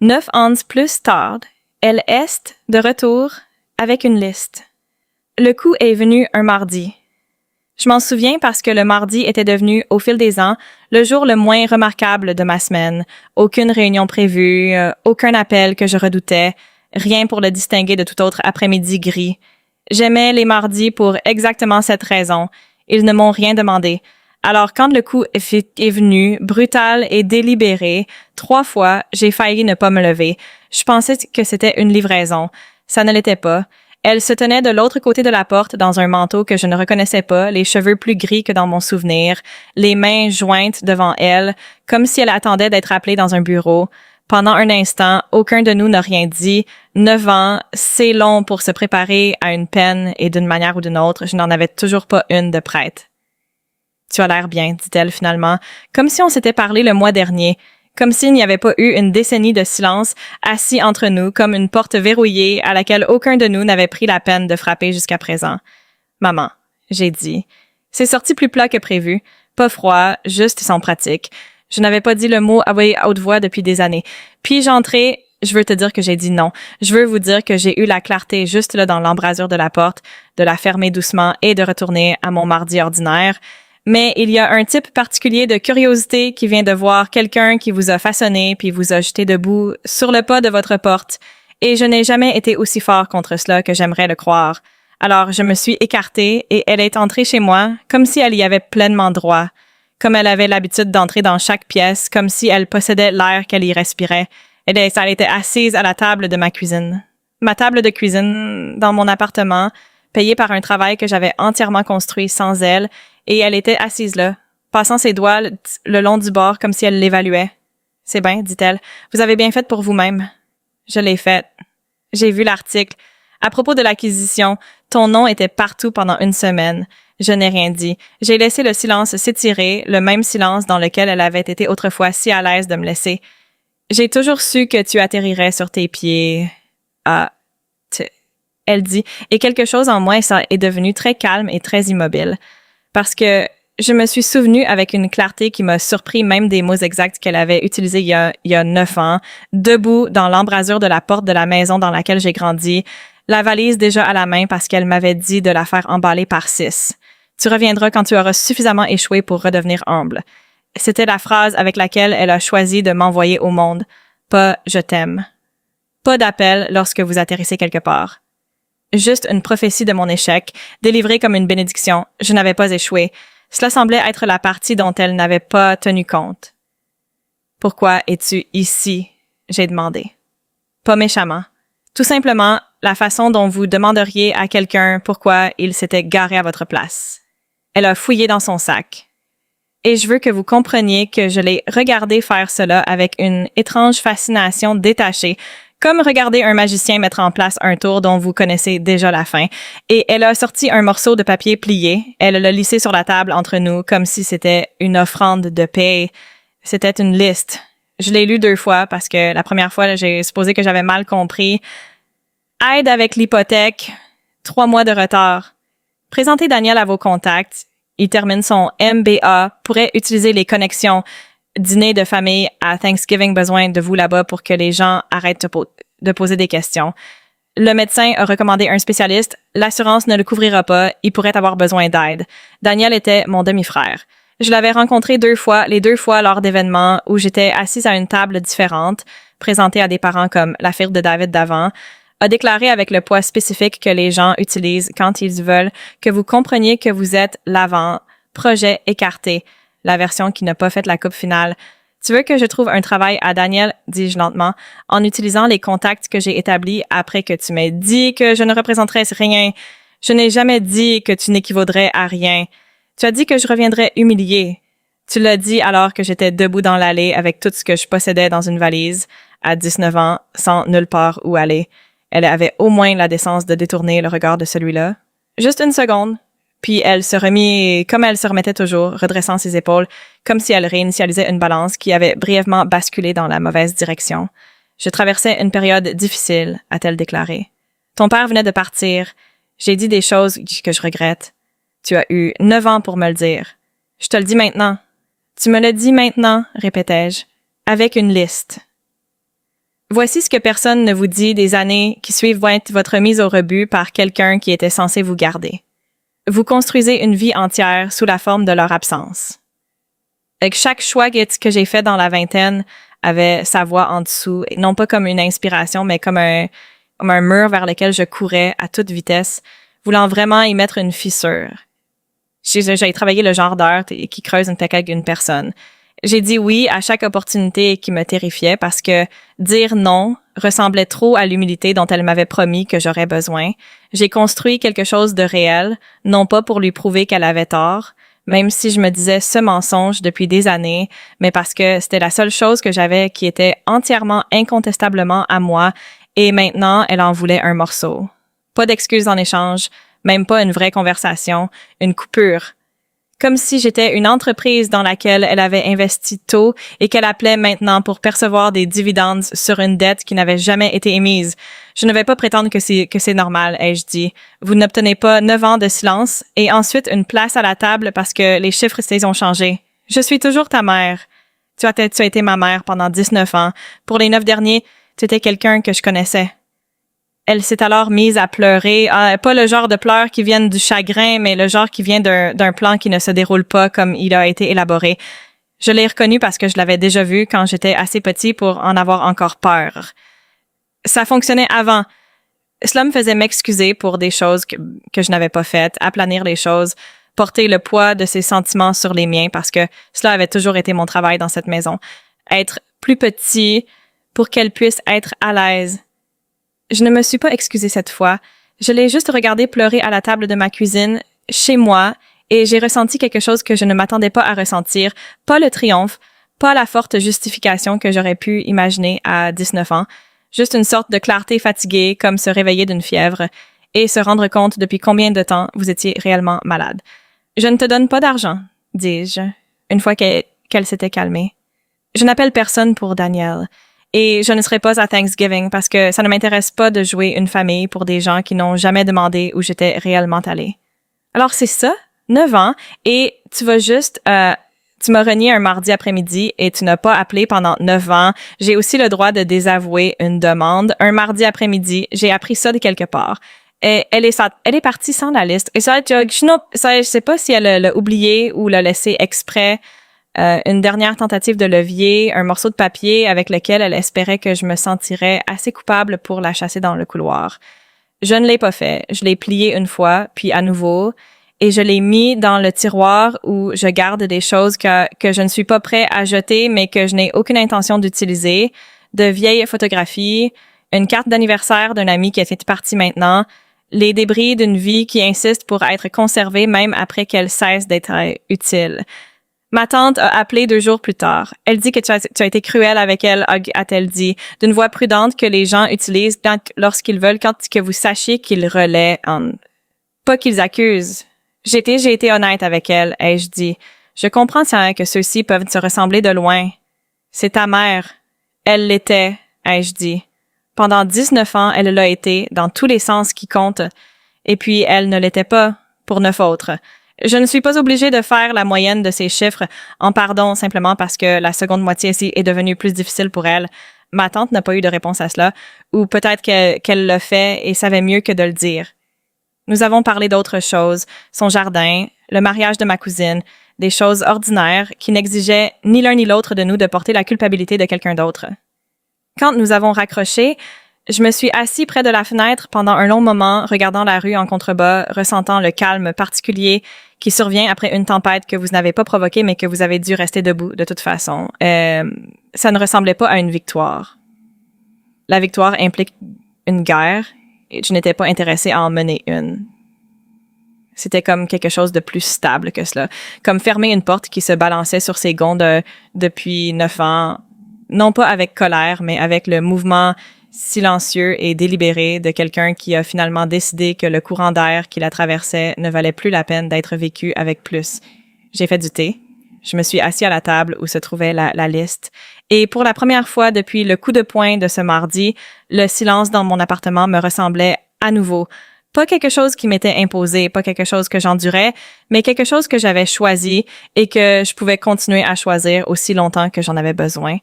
9 ans plus tard, elle est de retour avec une liste. Le coup est venu un mardi. Je m'en souviens parce que le mardi était devenu, au fil des ans, le jour le moins remarquable de ma semaine. Aucune réunion prévue, aucun appel que je redoutais, rien pour le distinguer de tout autre après-midi gris. J'aimais les mardis pour exactement cette raison. Ils ne m'ont rien demandé. Alors quand le coup est venu, brutal et délibéré, 3 fois, j'ai failli ne pas me lever. Je pensais que c'était une livraison. Ça ne l'était pas. Elle se tenait de l'autre côté de la porte dans un manteau que je ne reconnaissais pas, les cheveux plus gris que dans mon souvenir, les mains jointes devant elle, comme si elle attendait d'être appelée dans un bureau. Pendant un instant, aucun de nous n'a rien dit. 9 ans, c'est long pour se préparer à une peine et d'une manière ou d'une autre, je n'en avais toujours pas une de prête. « Tu as l'air bien », dit-elle finalement, comme si on s'était parlé le mois dernier. Comme s'il n'y avait pas eu une décennie de silence assis entre nous comme une porte verrouillée à laquelle aucun de nous n'avait pris la peine de frapper jusqu'à présent. « Maman », j'ai dit. C'est sorti plus plat que prévu, pas froid, juste sans pratique. Je n'avais pas dit le mot à haute voix depuis des années. Puis j'entrais, je veux te dire que j'ai dit non. Je veux vous dire que j'ai eu la clarté juste là dans l'embrasure de la porte, de la fermer doucement et de retourner à mon mardi ordinaire. Mais il y a un type particulier de curiosité qui vient de voir quelqu'un qui vous a façonné puis vous a jeté debout sur le pas de votre porte. Et je n'ai jamais été aussi fort contre cela que j'aimerais le croire. Alors je me suis écartée et elle est entrée chez moi comme si elle y avait pleinement droit. Comme elle avait l'habitude d'entrer dans chaque pièce, comme si elle possédait l'air qu'elle y respirait. Elle était assise à la table de ma cuisine. Ma table de cuisine dans mon appartement, payée par un travail que j'avais entièrement construit sans elle, et elle était assise là, passant ses doigts le long du bord comme si elle l'évaluait. « C'est bien, dit-elle. Vous avez bien fait pour vous-même. » Je l'ai fait. J'ai vu l'article. À propos de l'acquisition, ton nom était partout pendant une semaine. Je n'ai rien dit. J'ai laissé le silence s'étirer, le même silence dans lequel elle avait été autrefois si à l'aise de me laisser. J'ai toujours su que tu atterrirais sur tes pieds. Ah, elle dit, et quelque chose en moi est devenu très calme et très immobile. Parce que je me suis souvenue avec une clarté qui m'a surpris même des mots exacts qu'elle avait utilisés il y a 9 ans, debout dans l'embrasure de la porte de la maison dans laquelle j'ai grandi, la valise déjà à la main parce qu'elle m'avait dit de la faire emballer par 6. Tu reviendras quand tu auras suffisamment échoué pour redevenir humble. C'était la phrase avec laquelle elle a choisi de m'envoyer au monde. Pas « je t'aime ». Pas d'appel lorsque vous atterrissez quelque part. Juste une prophétie de mon échec, délivrée comme une bénédiction. Je n'avais pas échoué. Cela semblait être la partie dont elle n'avait pas tenu compte. « Pourquoi es-tu ici? » j'ai demandé. Pas méchamment. Tout simplement, la façon dont vous demanderiez à quelqu'un pourquoi il s'était garé à votre place. Elle a fouillé dans son sac. Et je veux que vous compreniez que je l'ai regardé faire cela avec une étrange fascination détachée, comme regarder un magicien mettre en place un tour dont vous connaissez déjà la fin. Et elle a sorti un morceau de papier plié. Elle l'a lissé sur la table entre nous, comme si c'était une offrande de paix. C'était une liste. Je l'ai lu 2 fois parce que la première fois, j'ai supposé que j'avais mal compris. Aide avec l'hypothèque. 3 mois de retard. Présentez Daniel à vos contacts. Il termine son MBA, pourrait utiliser les connexions. Dîner de famille à Thanksgiving, besoin de vous là-bas pour que les gens arrêtent de poser des questions. Le médecin a recommandé un spécialiste. L'assurance ne le couvrira pas. Il pourrait avoir besoin d'aide. Daniel était mon demi-frère. Je l'avais rencontré 2 fois, les 2 fois lors d'événements où j'étais assise à une table différente, présentée à des parents comme la fille de David d'avant, a déclaré avec le poids spécifique que les gens utilisent quand ils veulent que vous compreniez que vous êtes l'avant, projet écarté, la version qui n'a pas fait la coupe finale. Tu veux que je trouve un travail à Daniel, dis-je lentement, en utilisant les contacts que j'ai établis après que tu m'aies dit que je ne représenterais rien. Je n'ai jamais dit que tu n'équivaudrais à rien. Tu as dit que je reviendrais humiliée. Tu l'as dit alors que j'étais debout dans l'allée avec tout ce que je possédais dans une valise, à 19 ans, sans nulle part où aller. Elle avait au moins la décence de détourner le regard de celui-là. Juste une seconde. Puis elle se remit comme elle se remettait toujours, redressant ses épaules, comme si elle réinitialisait une balance qui avait brièvement basculé dans la mauvaise direction. Je traversais une période difficile, a-t-elle déclaré. Ton père venait de partir. J'ai dit des choses que je regrette. Tu as eu 9 ans pour me le dire. Je te le dis maintenant. Tu me le dis maintenant, répétai-je, avec une liste. Voici ce que personne ne vous dit des années qui suivent votre mise au rebut par quelqu'un qui était censé vous garder. Vous construisez une vie entière sous la forme de leur absence. Avec chaque choix que j'ai fait dans la vingtaine avait sa voix en dessous, non pas comme une inspiration, mais comme un mur vers lequel je courais à toute vitesse, voulant vraiment y mettre une fissure. J'ai travaillé le genre d'heure qui creuse une tête avec une personne. J'ai dit oui à chaque opportunité qui me terrifiait parce que dire non ressemblait trop à l'humilité dont elle m'avait promis que j'aurais besoin. J'ai construit quelque chose de réel, non pas pour lui prouver qu'elle avait tort, même si je me disais ce mensonge depuis des années, mais parce que c'était la seule chose que j'avais qui était entièrement, incontestablement à moi, et maintenant elle en voulait un morceau. Pas d'excuses en échange, même pas une vraie conversation, une coupure. Comme si j'étais une entreprise dans laquelle elle avait investi tôt et qu'elle appelait maintenant pour percevoir des dividendes sur une dette qui n'avait jamais été émise. Je ne vais pas prétendre que c'est normal, ai-je dit. Vous n'obtenez pas 9 ans de silence et ensuite une place à la table parce que les chiffres ont changé. Je suis toujours ta mère. Tu as été ma mère pendant 19 ans. Pour les 9 derniers, tu étais quelqu'un que je connaissais. Elle s'est alors mise à pleurer, pas le genre de pleurs qui viennent du chagrin, mais le genre qui vient d'un plan qui ne se déroule pas comme il a été élaboré. Je l'ai reconnu parce que je l'avais déjà vu quand j'étais assez petit pour en avoir encore peur. Ça fonctionnait avant. Cela me faisait m'excuser pour des choses que je n'avais pas faites, aplanir les choses, porter le poids de ses sentiments sur les miens parce que cela avait toujours été mon travail dans cette maison. Être plus petit pour qu'elle puisse être à l'aise. Je ne me suis pas excusée cette fois. Je l'ai juste regardé pleurer à la table de ma cuisine, chez moi, et j'ai ressenti quelque chose que je ne m'attendais pas à ressentir. Pas le triomphe, pas la forte justification que j'aurais pu imaginer à 19 ans. Juste une sorte de clarté fatiguée, comme se réveiller d'une fièvre, et se rendre compte depuis combien de temps vous étiez réellement malade. Je ne te donne pas d'argent, dis-je, une fois qu'elle s'était calmée. Je n'appelle personne pour Daniel. Et je ne serai pas à Thanksgiving parce que ça ne m'intéresse pas de jouer une famille pour des gens qui n'ont jamais demandé où j'étais réellement allée. Alors c'est ça, 9 ans, et tu vas juste, tu m'as renié un mardi après-midi et tu n'as pas appelé pendant 9 ans. J'ai aussi le droit de désavouer une demande. Un mardi après-midi, j'ai appris ça de quelque part. Et elle est partie sans la liste. Et ça, je sais pas si elle l'a oublié ou l'a laissé exprès. Une dernière tentative de levier, un morceau de papier avec lequel elle espérait que je me sentirais assez coupable pour la chasser dans le couloir. Je ne l'ai pas fait. Je l'ai plié une fois, puis à nouveau, et je l'ai mis dans le tiroir où je garde des choses que je ne suis pas prêt à jeter, mais que je n'ai aucune intention d'utiliser, de vieilles photographies, une carte d'anniversaire d'un ami qui est parti maintenant, les débris d'une vie qui insiste pour être conservée même après qu'elle cesse d'être utile. Ma tante a appelé 2 jours plus tard. Elle dit que tu as été cruel avec elle, a-t-elle dit, d'une voix prudente que les gens utilisent lorsqu'ils veulent que vous sachiez qu'ils relaient pas qu'ils accusent. J'ai été honnête avec elle, ai-je dit. Je comprends que ceux-ci peuvent se ressembler de loin. C'est ta mère. Elle l'était, ai-je dit. Pendant 19 ans, elle l'a été, dans tous les sens qui comptent. Et puis, elle ne l'était pas, pour 9 autres. Je ne suis pas obligée de faire la moyenne de ces chiffres en pardon simplement parce que la seconde moitié ici est devenue plus difficile pour elle. Ma tante n'a pas eu de réponse à cela, ou peut-être qu'elle l'a fait et savait mieux que de le dire. Nous avons parlé d'autres choses, son jardin, le mariage de ma cousine, des choses ordinaires qui n'exigeaient ni l'un ni l'autre de nous de porter la culpabilité de quelqu'un d'autre. Quand nous avons raccroché, je me suis assis près de la fenêtre pendant un long moment, regardant la rue en contrebas, ressentant le calme particulier qui survient après une tempête que vous n'avez pas provoquée, mais que vous avez dû rester debout de toute façon. Ça ne ressemblait pas à une victoire. La victoire implique une guerre, et je n'étais pas intéressée à en mener une. C'était comme quelque chose de plus stable que cela, comme fermer une porte qui se balançait sur ses gonds depuis 9 ans, non pas avec colère, mais avec le mouvement silencieux et délibéré de quelqu'un qui a finalement décidé que le courant d'air qui la traversait ne valait plus la peine d'être vécu avec plus. J'ai fait du thé. Je me suis assis à la table où se trouvait la liste. Et pour la première fois depuis le coup de poing de ce mardi, le silence dans mon appartement me ressemblait à nouveau. Pas quelque chose qui m'était imposé, pas quelque chose que j'endurais, mais quelque chose que j'avais choisi et que je pouvais continuer à choisir aussi longtemps que j'en avais besoin.